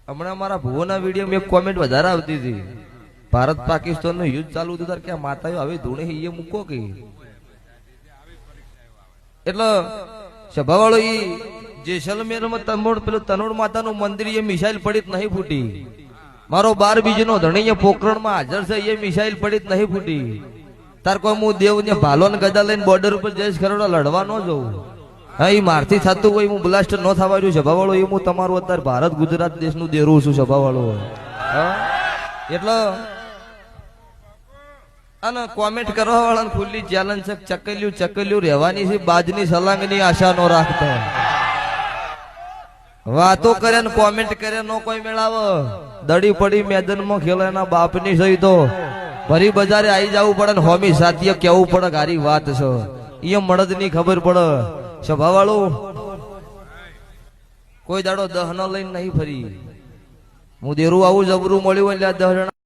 હમણાં મારા ભુવોના વિડીયોમાં એક કોમેન્ટ વધારે આવતી હતી, ભારત પાકિસ્તાન નું યુદ્ધ ચાલુ હતું કે માતાઓ હવે ધૂણે એ મૂકો કે એટલે સભાવાળો ઈ જેસલમેરમાં તનોડ પેલું તનોડ માતાનું મંદિર એ મિસાઇલ પડી જ નહીં ફૂટી. મારો 12 બીજનો ધણી પોખરણમાં હાજર છે, એ મિસાઇલ પડી જ નહીં ફૂટી. તાર કોઈ હું દેવ ને ભાલો ને ગદા લઈને બોર્ડર ઉપર જઈશ ખરોડા લડવા ન જવું. હા એ મારથી થતું હોય હું બ્લાસ્ટ ન થવા રહ્યું સભાવાળો એ હું તમારું અત્યારે ભારત ગુજરાત દેશનું દેરું છું સભાવાળો. એટલે અને કોમેન્ટ કરવા વાળા ખુલ્લી ચેલેન્જ છે, ચકલ્યું રહેવાની છે, બાજની સલાંગની આશા ન રાખતા. વાતો કરે ને કોમેન્ટ કરે નો કોઈ મેળાવ. દડી પડી મેદાનમાં ખેલો એના બાપની સહી તો ભરી બજારે આવી જવું પડે ને હોમી સાથીએ કેવું પડે ગારી વાત છે એ મળદ ની ખબર પડે. સભાવાળું કોઈ દાડો દહન લઈને નહીં ફરી. હું દેરું આવું જબરું મળ્યું એટલે 10 જણા